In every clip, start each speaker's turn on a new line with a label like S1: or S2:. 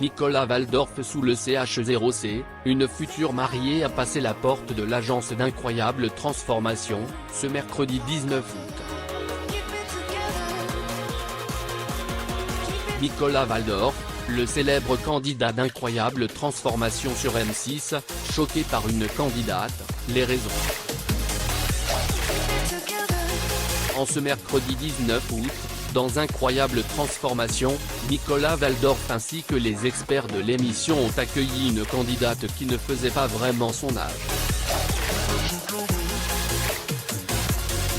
S1: Nicolas Waldorf sous le CH0C, une future mariée a passé la porte de l'agence d'Incroyable Transformation, ce mercredi 19 août. Nicolas Waldorf, le célèbre candidat d'Incroyable Transformation sur M6, choqué par une candidate, les raisons. En ce mercredi 19 août, dans Incroyable Transformation, Nicolas Waldorf ainsi que les experts de l'émission ont accueilli une candidate qui ne faisait pas vraiment son âge.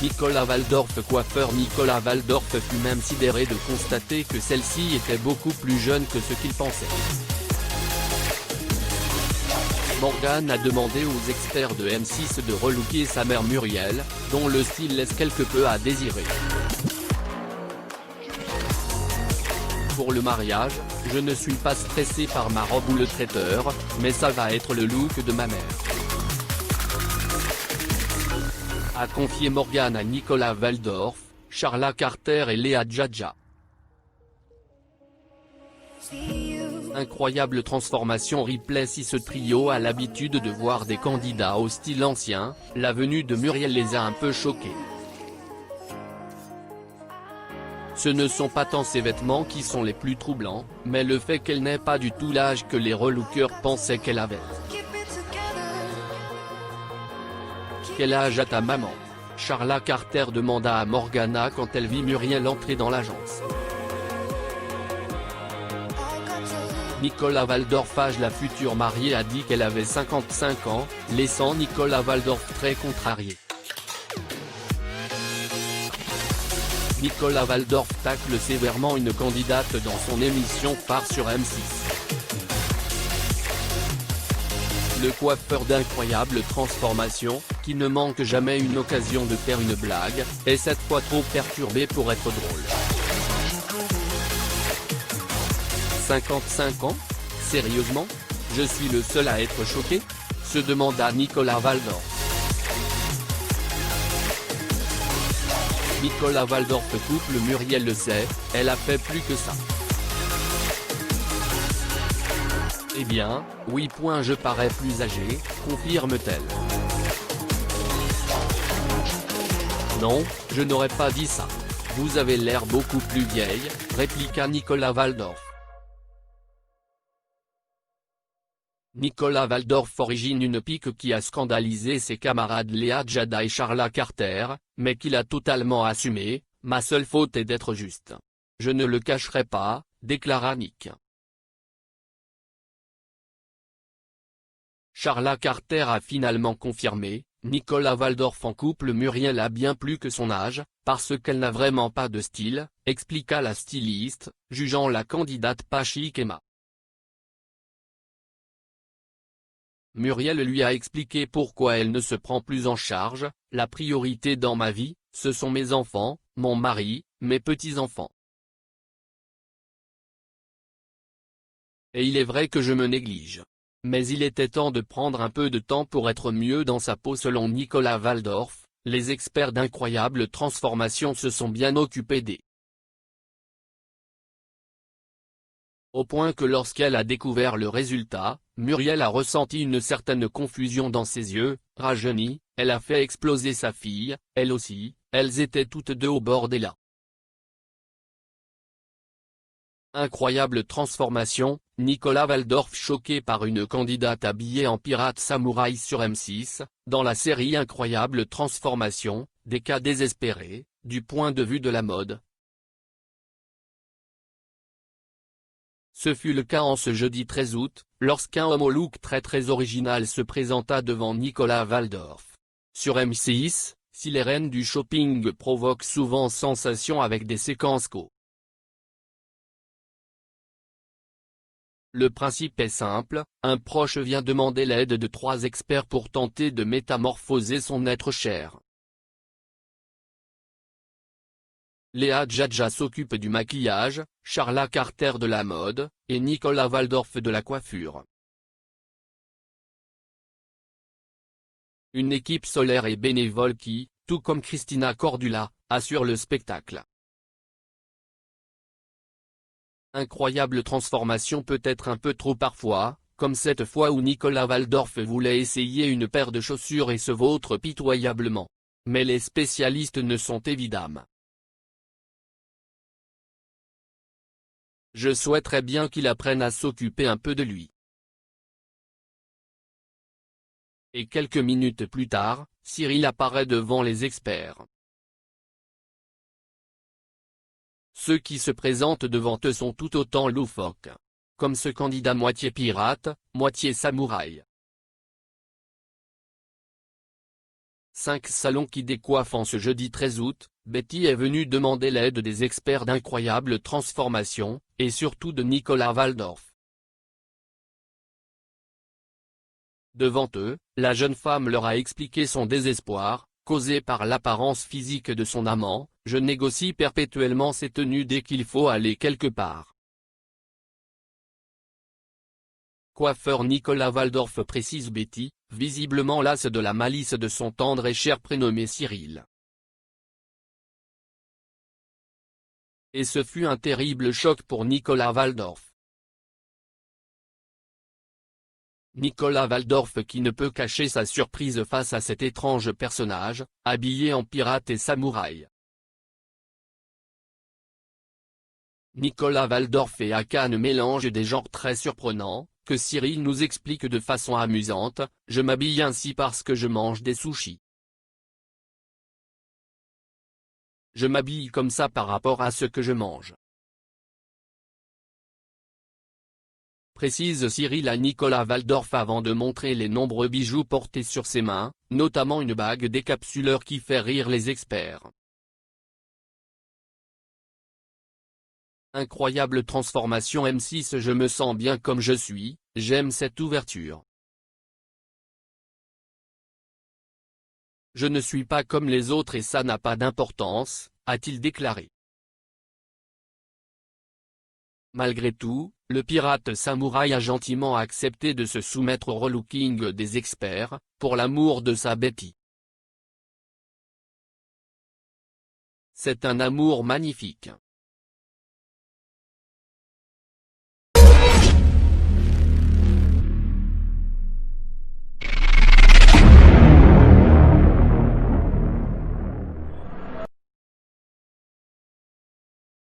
S1: Nicolas Waldorf coiffeur Nicolas Waldorf fut même sidéré de constater que celle-ci était beaucoup plus jeune que ce qu'il pensait. Morgane a demandé aux experts de M6 de relooker sa mère Muriel, dont le style laisse quelque peu à désirer. Pour le mariage, je ne suis pas stressé par ma robe ou le traiteur, mais ça va être le look de ma mère. A confié Morgane à Nicolas Waldorf, Charla Carter et Léa Djadja. Incroyable Transformation replay. Si ce trio a l'habitude de voir des candidats au style ancien, la venue de Muriel les a un peu choqués. Ce ne sont pas tant ses vêtements qui sont les plus troublants, mais le fait qu'elle n'ait pas du tout l'âge que les relookers pensaient qu'elle avait. Quel âge a ta maman? Charla Carter demanda à Morgana quand elle vit Muriel entrer dans l'agence. Nicolas Waldorf âge. La future mariée a dit qu'elle avait 55 ans, laissant Nicolas Waldorf très contrarié. Nicolas Waldorf tacle sévèrement une candidate dans son émission phare sur M6. Le coiffeur d'Incroyable Transformation, qui ne manque jamais une occasion de faire une blague, est cette fois trop perturbé pour être drôle. 55 ans? Sérieusement? Je suis le seul à être choqué? Se demanda Nicolas Waldorf. Nicolas Waldorf couple Muriel le sait, elle a fait plus que ça. Eh bien, oui. Je parais plus âgé, confirme-t-elle. Non, je n'aurais pas dit ça. Vous avez l'air beaucoup plus vieille, répliqua Nicolas Waldorf. Nicolas Waldorf origine une pique qui a scandalisé ses camarades Léa Djadja et Charla Carter, mais qu'il a totalement assumé. Ma seule faute est d'être juste. Je ne le cacherai pas, déclara Nick. Charla Carter a finalement confirmé, Nicolas Waldorf en couple Muriel a bien plus que son âge, parce qu'elle n'a vraiment pas de style, expliqua la styliste, jugeant la candidate pas chic Emma. Muriel lui a expliqué pourquoi elle ne se prend plus en charge. La priorité dans ma vie, ce sont mes enfants, mon mari, mes petits-enfants. Et il est vrai que je me néglige. Mais il était temps de prendre un peu de temps pour être mieux dans sa peau. Selon Nicolas Waldorf, les experts d'Incroyable Transformation se sont bien occupés d'elle. Au point que lorsqu'elle a découvert le résultat, Muriel a ressenti une certaine confusion dans ses yeux. Rajeunie, elle a fait exploser sa fille, elle aussi, elles étaient toutes deux au bord des larmes. Incroyable Transformation, Nicolas Waldorf choqué par une candidate habillée en pirate samouraï sur M6, dans la série Incroyable Transformation, des cas désespérés, du point de vue de la mode. Ce fut le cas en ce jeudi 13 août, lorsqu'un homme au look très original se présenta devant Nicolas Waldorf. Sur M6, si les reines du shopping provoquent souvent sensation avec des séquences Le principe est simple, un proche vient demander l'aide de 3 experts pour tenter de métamorphoser son être cher. Léa Djadja s'occupe du maquillage, Charla Carter de la mode, et Nicolas Waldorf de la coiffure. Une équipe solaire et bénévole qui, tout comme Christina Cordula, assure le spectacle. Incroyable transformation peut-être un peu trop parfois, comme cette fois où Nicolas Waldorf voulait essayer une paire de chaussures et se vautre pitoyablement. Mais les spécialistes ne sont évidemment. Je souhaiterais bien qu'il apprenne à s'occuper un peu de lui. Et quelques minutes plus tard, Cyril apparaît devant les experts. Ceux qui se présentent devant eux sont tout autant loufoques. Comme ce candidat moitié pirate, moitié samouraï. 5 salons qui décoiffent. En ce jeudi 13 août, Betty est venue demander l'aide des experts d'Incroyable Transformation, et surtout de Nicolas Waldorf. Devant eux, la jeune femme leur a expliqué son désespoir, causé par l'apparence physique de son amant. Je négocie perpétuellement ses tenues dès qu'il faut aller quelque part. Coiffeur Nicolas Waldorf, précise Betty, visiblement lasse de la malice de son tendre et cher prénommé Cyril. Et ce fut un terrible choc pour Nicolas Waldorf. Nicolas Waldorf qui ne peut cacher sa surprise face à cet étrange personnage, habillé en pirate et samouraï. Nicolas Waldorf et Akane mélangent des genres très surprenants, que Cyril nous explique de façon amusante. Je m'habille ainsi parce que je mange des sushis. Je m'habille comme ça par rapport à ce que je mange. Précise Cyril à Nicolas Waldorf avant de montrer les nombreux bijoux portés sur ses mains, notamment une bague décapsuleur qui fait rire les experts. Incroyable transformation M6. Je me sens bien comme je suis, j'aime cette ouverture. Je ne suis pas comme les autres et ça n'a pas d'importance, a-t-il déclaré. Malgré tout, le pirate samouraï a gentiment accepté de se soumettre au relooking des experts, pour l'amour de sa Betty. C'est un amour magnifique.